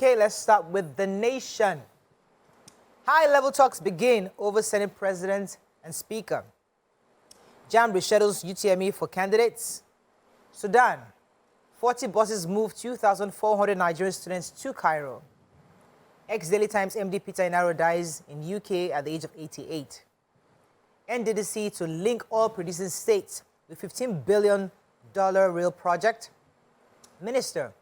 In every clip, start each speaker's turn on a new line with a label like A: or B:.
A: Okay, let's start with the nation. High-level talks begin over Senate President and Speaker. JAMB reschedules UTME for candidates. Sudan, 40 buses move 2,400 Nigerian students to Cairo. Ex-Daily Times MD Peter Inaro dies in UK at the age of 88. NDDC to link oil-producing states with $15 billion rail project. Minister,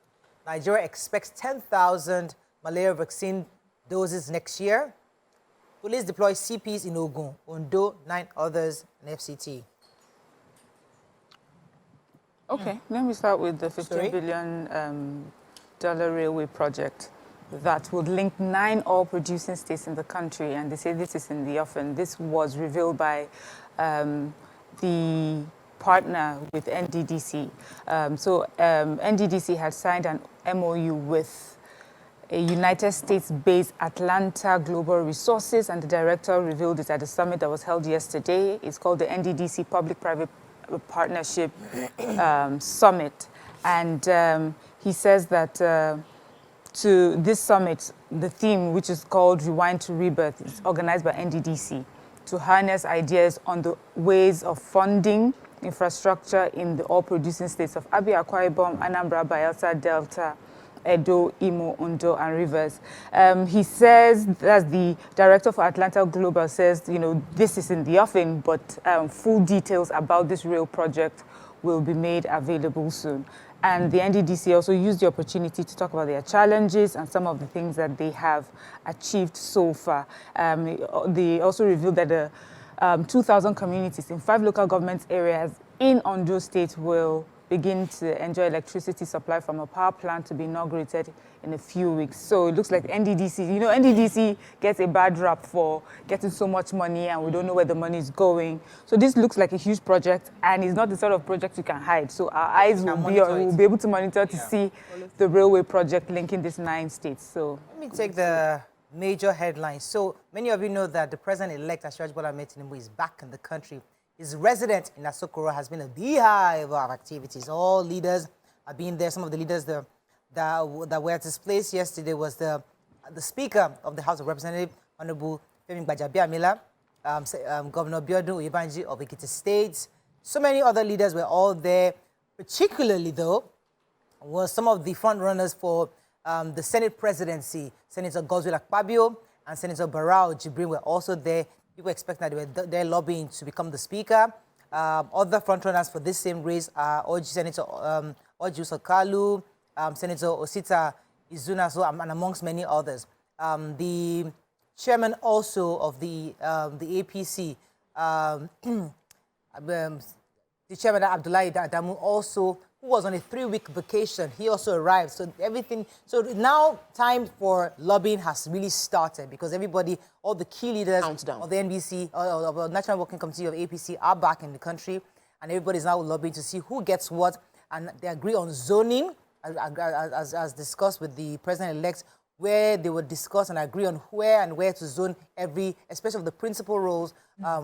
A: Nigeria expects 10,000 malaria vaccine doses next year. Police deploy CPs in Ogun, Ondo, 9 others, and FCT.
B: Okay, let me start with the $15 billion railway project that would link 9 oil-producing states in the country, and they say this is in the offing. This was revealed by the partner with NDDC. NDDC had signed an MOU with a United States-based Atlanta Global Resources, and the director revealed it at the summit that was held yesterday. It's called the NDDC Public-Private Partnership Summit. And he says that to this summit, the theme, which is called Rewind to Rebirth, is organized by NDDC to harness ideas on the ways of funding infrastructure in the oil-producing states of Abia, Akwa Ibom, Anambra, Bayelsa, Delta, Edo, Imo, Ondo, and Rivers. He says, as the director for Atlanta Global says, you know, this is in the offing, but full details about this rail project will be made available soon. And the NDDC also used the opportunity to talk about their challenges and some of the things that they have achieved so far. They also revealed that the 2,000 communities in 5 local government areas in Ondo State will begin to enjoy electricity supply from a power plant to be inaugurated in a few weeks. So it looks like NDDC, you know, NDDC gets a bad rap for getting so much money and we don't know where the money is going. So this looks like a huge project and it's not the sort of project you can hide. So our eyes will be able to monitor to see the railway project linking these 9 states. So
A: let me take the major headlines. So many of you know that the president-elect Asiwaju Bola Ahmed Tinubu is back in the country. His residence in Asokoro has been a beehive of activities. All leaders have been there. Some of the leaders that were at his place yesterday was the Speaker of the House of Representatives, Honorable Femi Gbajabiamila, Governor Biodun Oyebanji of Ekiti State. So many other leaders were all there. Particularly, though, were some of the front runners for the Senate presidency. Senator Godswill Akpabio and Senator Barao Jibrin were also there. People expect that they were there lobbying to become the speaker. Other frontrunners for this same race are Senator Orji Sokalu, Senator Osita Izuna, and amongst many others. The chairman also of the APC, the chairman Abdullahi Adamu, also, who was on a 3-week vacation, he also arrived. So everything, so now time for lobbying has really started because everybody, all the key leaders of the NBC, of the National Working Committee of APC are back in the country, and everybody is now lobbying to see who gets what, and they agree on zoning, as discussed with the president-elect, where they would discuss and agree on where to zone every, especially the principal roles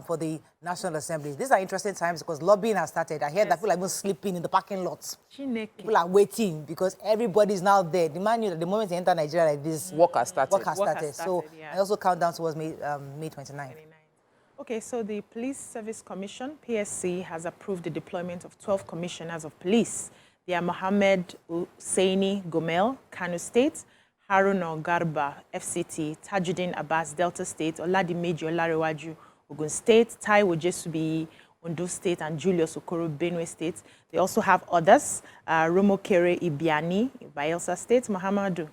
A: for the National Assembly. These are interesting times because lobbying has started. I hear that people are even sleeping in the parking lots. People are waiting because everybody is now there. The man knew that the moment they enter Nigeria like this,
B: work has
A: started. So I also count down towards May 29.
C: Okay, so the Police Service Commission, PSC, has approved the deployment of 12 commissioners of police. They are Mohammed Hussaini Gomel, Kano State, Haruna Garba, FCT, Tajuddin Abbas, Delta State, Oladimeji Olarewaju, Ogun State, Taiwo Jesubi, Ondo State, and Julius Okoro, Benue State. They also have others, Romo Kere Ibiani, Bayelsa State, Muhammadu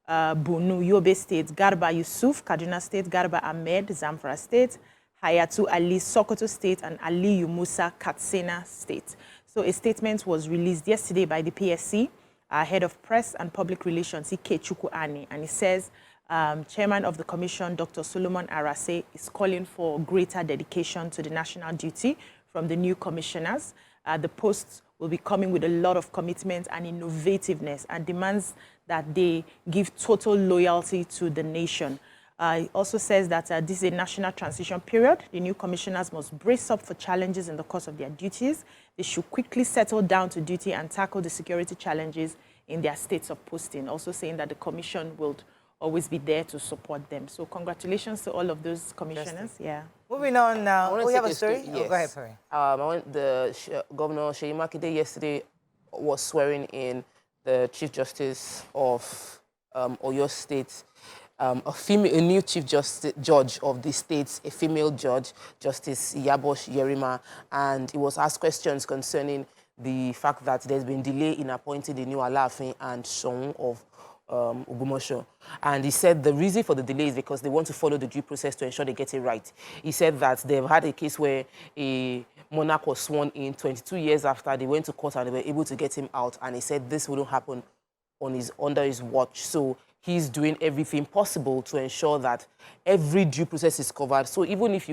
C: Bunu, Yobe State, Garba Yusuf, Kaduna State, Garba Ahmed, Zamfara State, Hayatu Ali, Sokoto State, and Ali Musa, Katsina State. So a statement was released yesterday by the PSC, Head of Press and Public Relations, Ike Chukwuani, and he says Chairman of the Commission, Dr. Solomon Arase, is calling for greater dedication to the national duty from the new commissioners. The posts will be coming with a lot of commitment and innovativeness and demands that they give total loyalty to the nation. It also says that this is a national transition period. The new commissioners must brace up for challenges in the course of their duties. They should quickly settle down to duty and tackle the security challenges in their states of posting, also saying that the commission will always be there to support them. So congratulations to all of those commissioners. Yeah.
A: Moving on now.
D: I
A: We have a story?
D: Yes.
A: Oh, go ahead, Perry.
D: Governor Seyi Makinde yesterday was swearing in the Chief Justice of Oyo State, a new Chief Judge of the state, a female judge, Justice Yabosh Yerima, and he was asked questions concerning the fact that there's been delay in appointing the new Alaafin and Soun of Ogumosho. And he said the reason for the delay is because they want to follow the due process to ensure they get it right. He said that they've had a case where a monarch was sworn in 22 years after they went to court and they were able to get him out. And he said this wouldn't happen under his watch. So he's doing everything possible to ensure that every due process is covered. So even if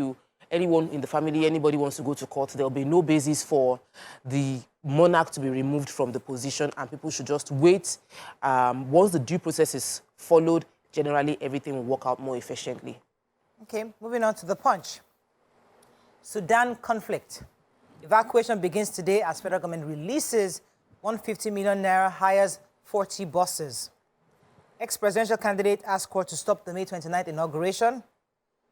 D: anyone in the family, anybody wants to go to court, there'll be no basis for the monarch to be removed from the position, and people should just wait. Once the due process is followed, generally everything will work out more efficiently.
A: Okay, moving on to the Punch. Sudan conflict. Evacuation begins today as federal government releases 150 million naira, hires 40 buses. Ex-presidential candidate asks court to stop the May 29th inauguration.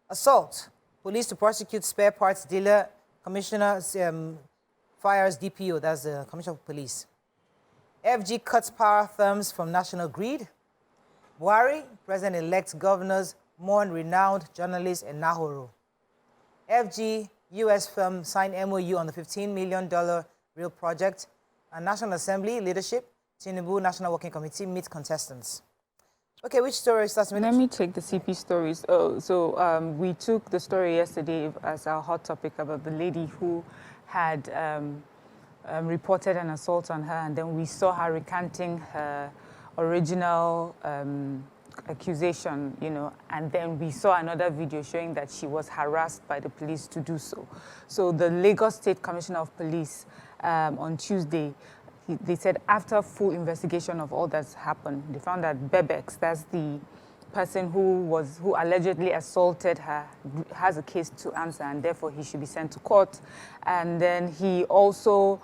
A: Assault. Police to prosecute spare parts dealer. Commissioner fires DPO, that's the Commissioner of Police. FG cuts power firms from national grid. Buhari, president-elect governors mourn renowned journalist in Nahoro. FG, U.S. firm sign MOU on the $15 million real project. And National Assembly leadership, Tinubu National Working Committee meets contestants. Okay, which story starts with?
B: Let me take the CP stories. So we took the story yesterday as our hot topic about the lady who had reported an assault on her, and then we saw her recanting her original accusation, and then we saw another video showing that she was harassed by the police to do so. So the Lagos State Commissioner of Police on Tuesday, they said after full investigation of all that's happened, they found that Bebex, that's the person who allegedly assaulted her, has a case to answer, and therefore he should be sent to court. And then he also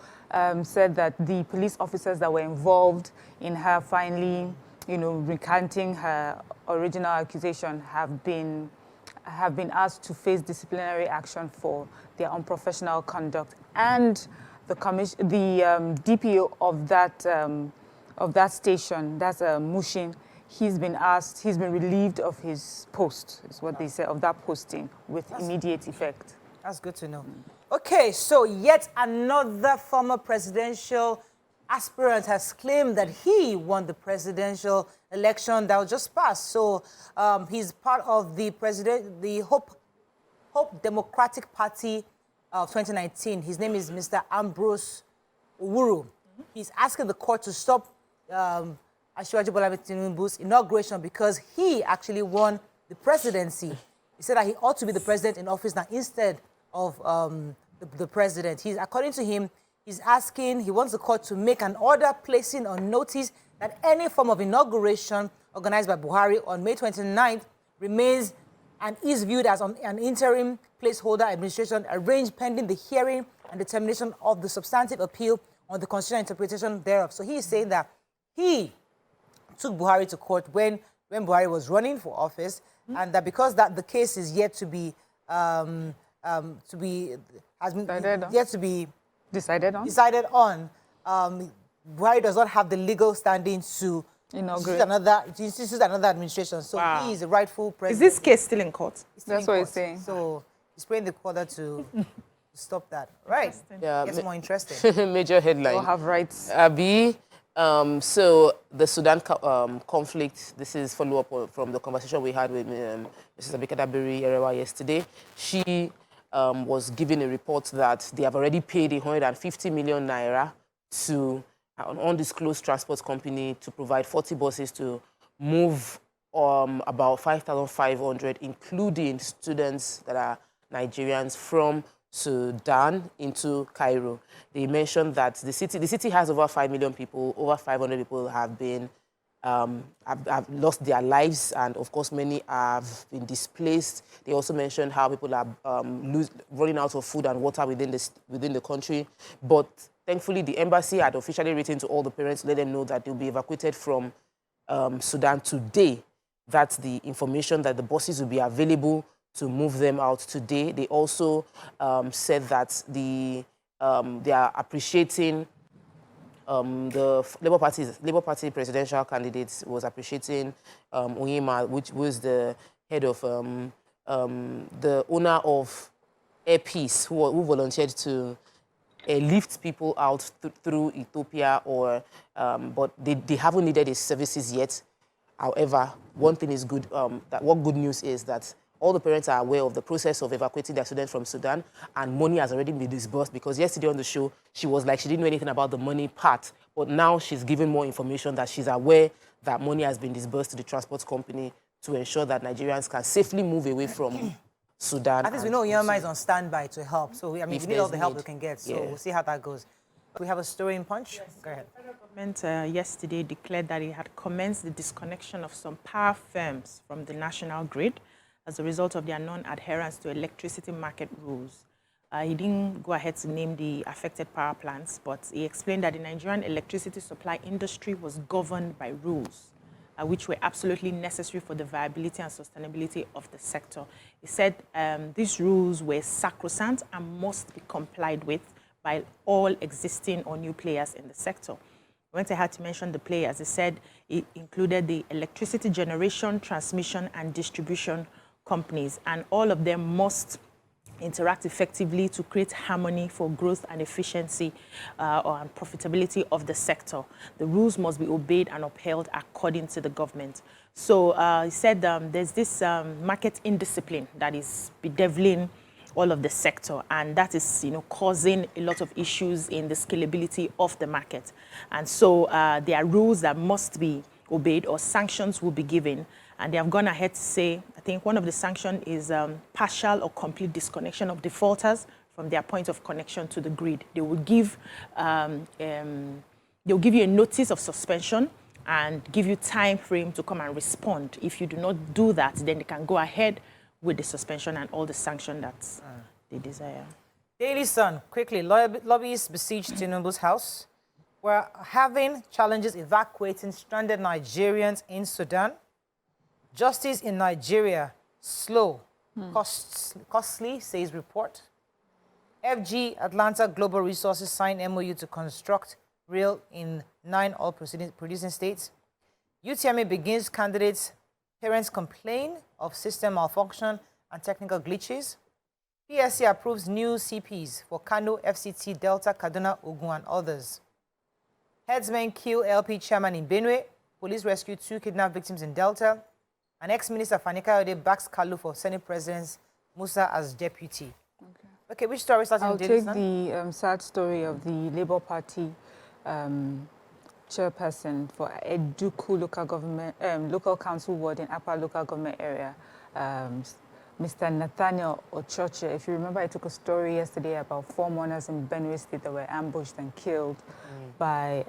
B: said that the police officers that were involved in her finally, recanting her original accusation have been asked to face disciplinary action for their unprofessional conduct. And the DPO of that station, that's Mushin, he's been relieved of his post, is what they say, of that posting with immediate effect.
A: That's good to know. Okay, so yet another former presidential aspirant has claimed that he won the presidential election that was just passed. So he's part of the Hope Democratic Party of 2019. His name is Mr. Ambrose Owuru. He's asking the court to stop Asiwaju Bola Tinubu's inauguration because he actually won the presidency. He said that he ought to be the president in office now instead of the president. According to him, he wants the court to make an order placing on notice that any form of inauguration organized by Buhari on May 29th remains and is viewed as an interim placeholder administration arranged pending the hearing and determination of the substantive appeal on the constitutional interpretation thereof. So he is saying that he took Buhari to court when Buhari was running for office, and that because the case is yet to be decided on, Buhari does not have the legal standing to institute another administration. So he is the rightful president.
C: Is this case still in court?
B: That's what he's saying.
A: So he's praying the court to stop that. Right.
D: Yeah,
A: gets more interesting.
D: Major headline.
B: All have rights.
D: So the Sudan conflict, this is follow-up from the conversation we had with Mrs. Abikadabiri Erewa yesterday. She was given a report that they have already paid 150 million naira to an undisclosed transport company to provide 40 buses to move about 5,500, including students that are Nigerians, from Sudan into Cairo. They mentioned that the city has over 5 million people. Over 500 people have lost their lives, and of course many have been displaced. They also mentioned how people are running out of food and water within the country. But thankfully, the embassy had officially written to all the parents to let them know that they'll be evacuated from Sudan today. That's the information that the buses will be available to move them out today. They also said that they are appreciating the Labour Party presidential candidate was appreciating Onyema, which was the head of the owner of Air Peace, who volunteered to lift people out through Ethiopia, but they haven't needed his services yet. However, one thing is good. What good news is that all the parents are aware of the process of evacuating their students from Sudan, and money has already been disbursed, because yesterday on the show, she was like, she didn't know anything about the money part, but now she's given more information that she's aware that money has been disbursed to the transport company to ensure that Nigerians can safely move away from Sudan.
A: At least we know Yama is on standby to help, so we need all the help we can get, so we'll see how that goes. We have a story in Punch? Yes. Go ahead.
C: The federal government yesterday declared that it had commenced the disconnection of some power firms from the national grid as a result of their non-adherence to electricity market rules. He didn't go ahead to name the affected power plants, but he explained that the Nigerian electricity supply industry was governed by rules, which were absolutely necessary for the viability and sustainability of the sector. He said these rules were sacrosanct and must be complied with by all existing or new players in the sector. When I had to mention the players, he said it included the electricity generation, transmission, and distribution companies, and all of them must interact effectively to create harmony for growth and efficiency and profitability of the sector. The rules must be obeyed and upheld according to the government. So he said there's this market indiscipline that is bedeviling all of the sector, and that is, causing a lot of issues in the scalability of the market. And so there are rules that must be obeyed, or sanctions will be given. And they have gone ahead to say, I think one of the sanctions is partial or complete disconnection of defaulters from their point of connection to the grid. They will give you a notice of suspension and give you time frame to come and respond. If you do not do that, then they can go ahead with the suspension and all the sanctions that they desire.
A: Daily Sun, quickly, lobbyists besieged Tinubu's house. We're having challenges evacuating stranded Nigerians in Sudan. Justice in Nigeria, slow, costly, says report. FG Atlanta Global Resources signed MOU to construct rail in 9 oil-producing states. UTME begins candidates. Parents complain of system malfunction and technical glitches. PSC approves new CPs for Kano, FCT, Delta, Kaduna, Ogun, and others. Headsmen kill LP chairman in Benue. Police rescue 2 kidnapped victims in Delta. And ex-minister Fani Kayode backs Kalu for Senate President Musa as deputy. Okay, which story starts in Daily Sun?
B: I'll take the sad story of the Labour Party chairperson for Eduku local council ward in Upper local government area, Mr. Nathaniel Ochoche. If you remember, I took a story yesterday about 4 mourners in Benue State that were ambushed and killed by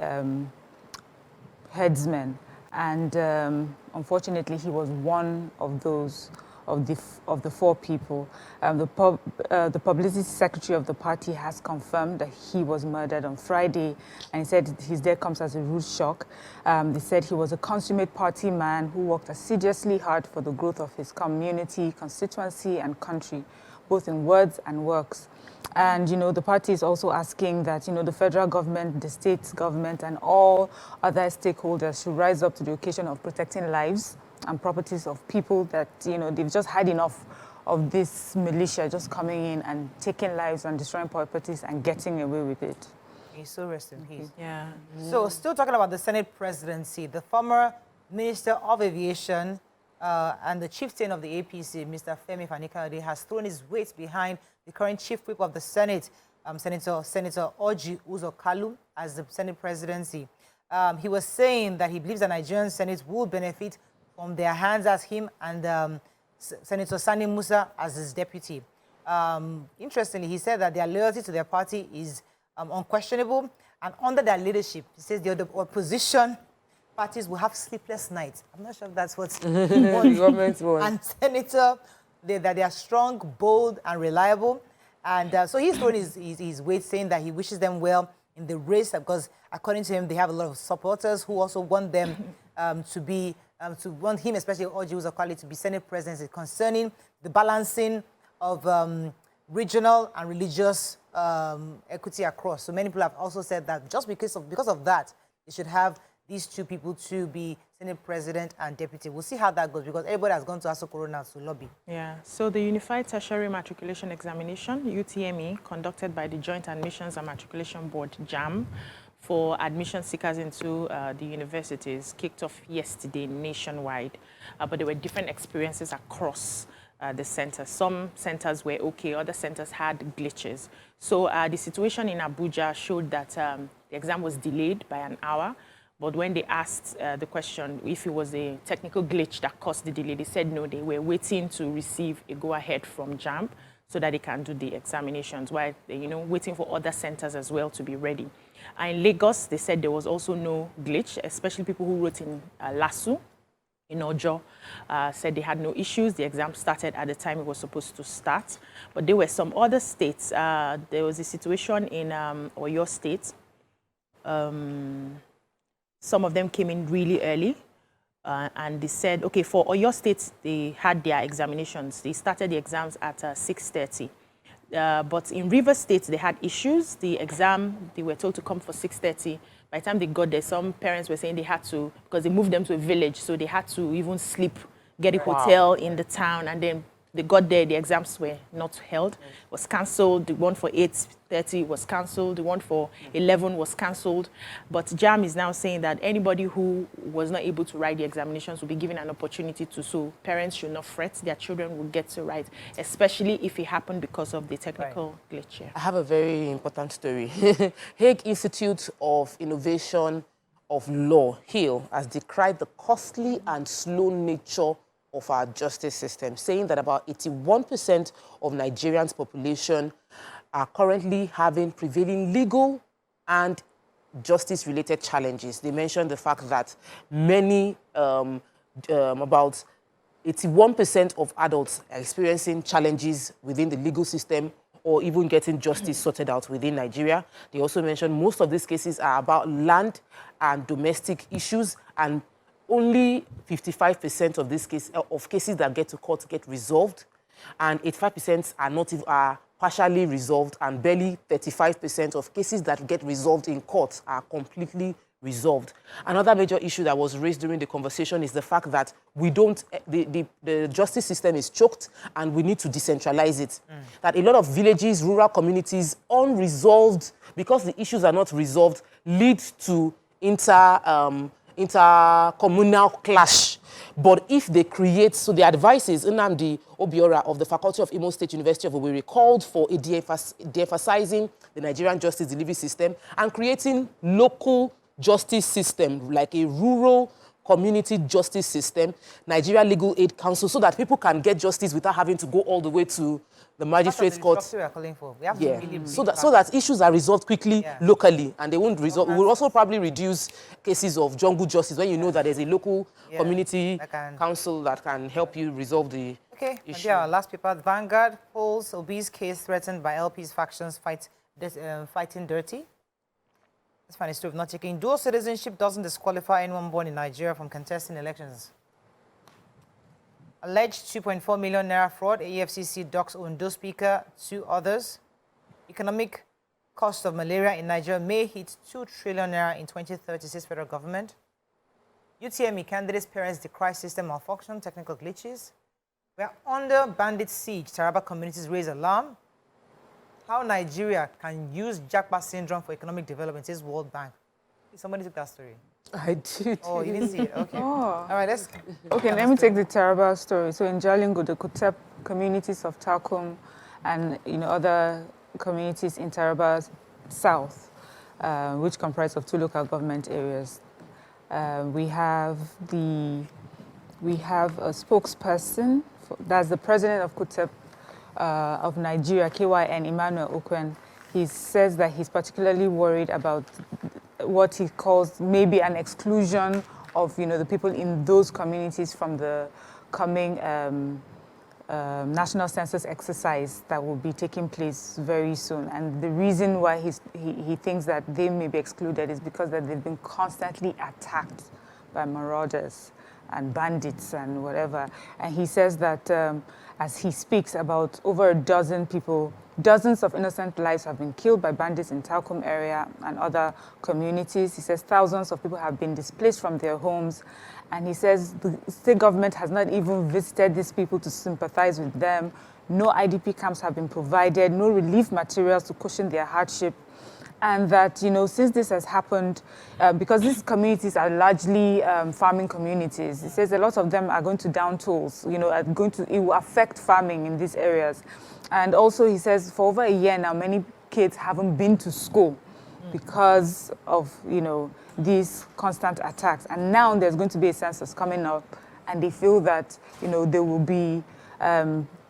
B: headsmen. And unfortunately, he was one of those, of the 4 people. The publicity secretary of the party has confirmed that he was murdered on Friday, and he said his death comes as a rude shock. They said he was a consummate party man who worked assiduously hard for the growth of his community, constituency, and country, both in words and works. And, the party is also asking that, the federal government, the state government, and all other stakeholders should rise up to the occasion of protecting lives and properties of people that, they've just had enough of this militia just coming in and taking lives and destroying properties and getting away with it.
A: He's so rest in peace.
C: Yeah.
A: So still talking about the Senate presidency, the former Minister of Aviation and the chieftain of the APC, Mr. Femi Fani Kayode, has thrown his weight behind the current chief whip of the Senate, Senator Orji Uzor Kalu, as the Senate presidency. He was saying that he believes the Nigerian Senate will benefit from their hands as him and Senator Sani Musa as his deputy. Interestingly, he said that their loyalty to their party is unquestionable, and under their leadership, he says the opposition parties will have sleepless nights. I'm not sure if that's what
D: the government wants.
A: And Senator, that they are strong, bold, and reliable. And so he's throwing his weight, saying that he wishes them well in the race, because according to him, they have a lot of supporters who also want them to want him, especially Orji Uzokwali, to be Senate President, concerning the balancing of regional and religious equity across. So many people have also said that just because of that, they should have these two people to be Senate President and Deputy. We'll see how that goes, because everybody has gone to Asokoro now to lobby.
C: Yeah, so the Unified Tertiary Matriculation Examination, UTME, conducted by the Joint Admissions and Matriculation Board, JAM, for admission seekers into the universities, kicked off yesterday nationwide. But there were different experiences across the centers. Some centers were okay, other centers had glitches. So the situation in Abuja showed that the exam was delayed by an hour. But when they asked the question if it was a technical glitch that caused the delay, they said no, they were waiting to receive a go-ahead from JAMB so that they can do the examinations, while waiting for other centers as well to be ready. In Lagos, they said there was also no glitch, especially people who wrote in Lasu, in Ojo, said they had no issues. The exam started at the time it was supposed to start. But there were some other states. There was a situation in Oyo State. Some of them came in really early, and they said, okay, for Oyo State, they had their examinations. They started the exams at 6:30. But in River State, they had issues. The exam, they were told to come for 6:30. By the time they got there, some parents were saying they had to, because they moved them to a village, so they had to even sleep, get a hotel in the town, and then they got there, the exams were not held. It was cancelled. The one for 8:30 was cancelled. The one for 11 was cancelled. But JAM is now saying that anybody who was not able to write the examinations will be given an opportunity to. So parents should not fret. Their children will get to write, especially if it happened because of the technical glitch here.
D: I have a very important story. Hague Institute of Innovation of Law, HIL, has decried the costly and slow nature of our justice system, saying that about 81% of Nigerians' population are currently having prevailing legal and justice-related challenges. They mentioned the fact that many, about 81% of adults are experiencing challenges within the legal system or even getting justice sorted out within Nigeria. They also mentioned most of these cases are about land and domestic issues, and only 55% of these cases that get to court get resolved, and 85% are partially resolved, and barely 35% of cases that get resolved in court are completely resolved. Another major issue that was raised during the conversation is the fact that the justice system is choked, and we need to decentralize it. That a lot of villages, rural communities, unresolved, because the issues are not resolved, leads to intercommunal clash. But if they create, so the advice is Nnamdi Obiora of the Faculty of Imo State University of Owerri called for a de-emphasizing the Nigerian justice delivery system and creating local justice system, like a rural community justice system, Nigeria Legal Aid Council, so that people can get justice without having to go all the way to the magistrate's court.
A: We are calling for. We have to really
D: so that issues are resolved quickly locally, and they won't resolve. We will also probably reduce cases of jungle justice when you know that there's a local community council that can help you resolve the issue.
A: Our last paper, Vanguard polls obese case threatened by LP's factions fighting dirty. Let's find a story of not taking. Dual citizenship doesn't disqualify anyone born in Nigeria from contesting elections. Alleged 2.4 million naira fraud, EFCC docks Ondo Speaker, 2 others. Economic cost of malaria in Nigeria may hit 2 trillion naira in 2030, says federal government. UTME candidates' parents decry system malfunction, technical glitches. We are under bandit siege. Taraba communities raise alarm. How Nigeria can use Japa Syndrome for economic development, says World Bank. Somebody took that story.
B: I did.
A: Oh, you didn't see it? Okay. All right, let's...
B: Okay, let me take the Taraba story. So in Jalingo, the Kutep communities of Takum and other communities in Taraba South, which comprise of 2 local government areas. We have a spokesperson, that's the president of Kutep of Nigeria, KYN, Emmanuel Okwen. He says that he's particularly worried about what he calls maybe an exclusion of the people in those communities from the coming national census exercise that will be taking place very soon. And the reason why he thinks that they may be excluded is because that they've been constantly attacked by marauders and bandits and whatever. And he says that as he speaks about over a dozen people, dozens of innocent lives have been killed by bandits in Talcum area and other communities. He says thousands of people have been displaced from their homes. And he says the state government has not even visited these people to sympathize with them. No IDP camps have been provided, no relief materials to cushion their hardship. And that, you know, since this has happened, because these communities are largely farming communities, he says a lot of them are going to down tools, you know, it will affect farming in these areas. And also he says for over a year now, many kids haven't been to school because of, you know, these constant attacks. And now there's going to be a census coming up, and they feel that, you know, they will be,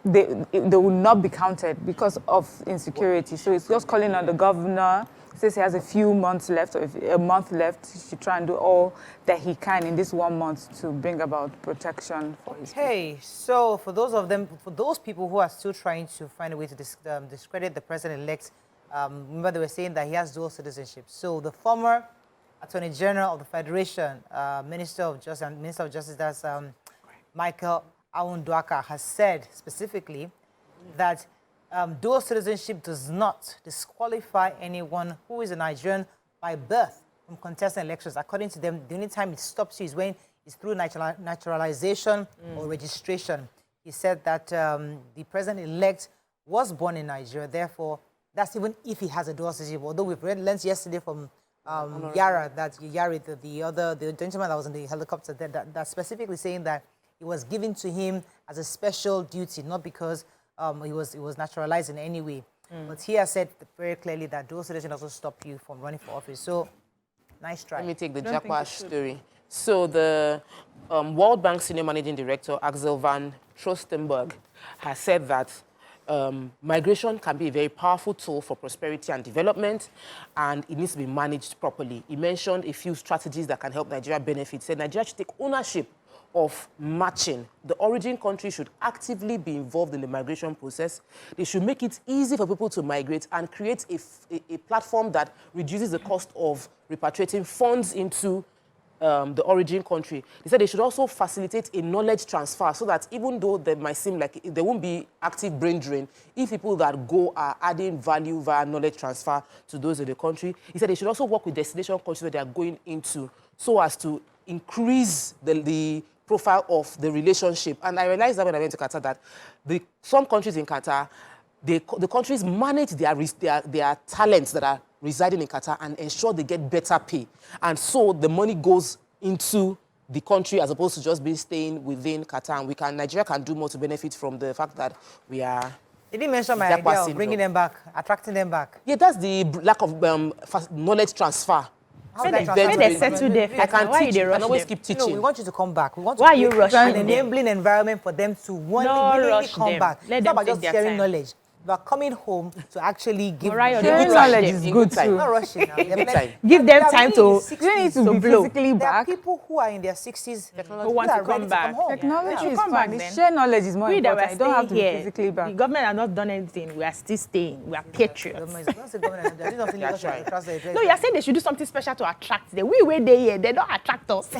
B: they will not be counted because of insecurity. So it's just calling on the governor. Says he has a few months left, or a month left. He should try and do all that he can in this 1 month to bring about protection for his people.
A: Hey, so for those people who are still trying to find a way to discredit the president-elect, remember they were saying that he has dual citizenship. So the former Attorney General of the Federation, Minister of Justice, that's Michael Awundwaka, has said specifically that dual citizenship does not disqualify anyone who is a Nigerian by birth from contesting elections. According to them, the only time it stops you is when it's through naturalization or registration. He said that the president-elect was born in Nigeria, therefore, that's even if he has a dual citizenship. Although we've learned yesterday from Yara, the gentleman that was in the helicopter, that's specifically saying that it was given to him as a special duty, not because he was naturalized in any way. But he has said very clearly that dual citizenship doesn't stop you from running for office. So, nice try.
D: Let me take the Japa story. So the World Bank Senior Managing Director, Axel van Trostenberg, has said that migration can be a very powerful tool for prosperity and development, and it needs to be managed properly. He mentioned a few strategies that can help Nigeria benefit. He said Nigeria should take ownership of matching. The origin country should actively be involved in the migration process. They should make it easy for people to migrate and create a platform that reduces the cost of repatriating funds into the origin country. They said they should also facilitate a knowledge transfer so that even though there might seem like there won't be active brain drain, if people that go are adding value via knowledge transfer to those in the country. He said they should also work with destination countries where they are going into so as to increase the profile of the relationship. And I realized that when I went to Qatar that some countries in Qatar, the countries manage their talents that are residing in Qatar and ensure they get better pay. And so the money goes into the country as opposed to just being staying within Qatar. And Nigeria can do more to benefit from the fact that we are...
A: They didn't mention my idea of bringing them back, attracting them back.
D: Yeah, that's the lack of knowledge transfer.
C: When they settle there,
D: I can teach. I can always keep teaching.
A: No, we want you to come back. We want to
C: why are you rushing
A: an enabling environment for them to willingly come back.
C: Let
A: it's
C: them
A: not about
C: take
A: just
C: their
A: sharing
C: time.
A: knowledge. We are coming home to actually give
C: Mariah,
B: sharing knowledge is good too.
A: not rushing now.
C: Give them time to...
B: You need to be physically
A: There are
B: back.
A: people who are in their 60s
C: who want to come back.
B: Technology
C: Yeah.
B: is
C: Come back
B: fine.
C: then.
B: Share knowledge is more
C: We that
B: important.
C: were
B: You don't have to
C: staying
B: be
C: here,
B: physically back.
C: the government has not done anything. We are still staying. We are patriots. No, you are saying they should do something special to attract them. We were there here. They don't attract us.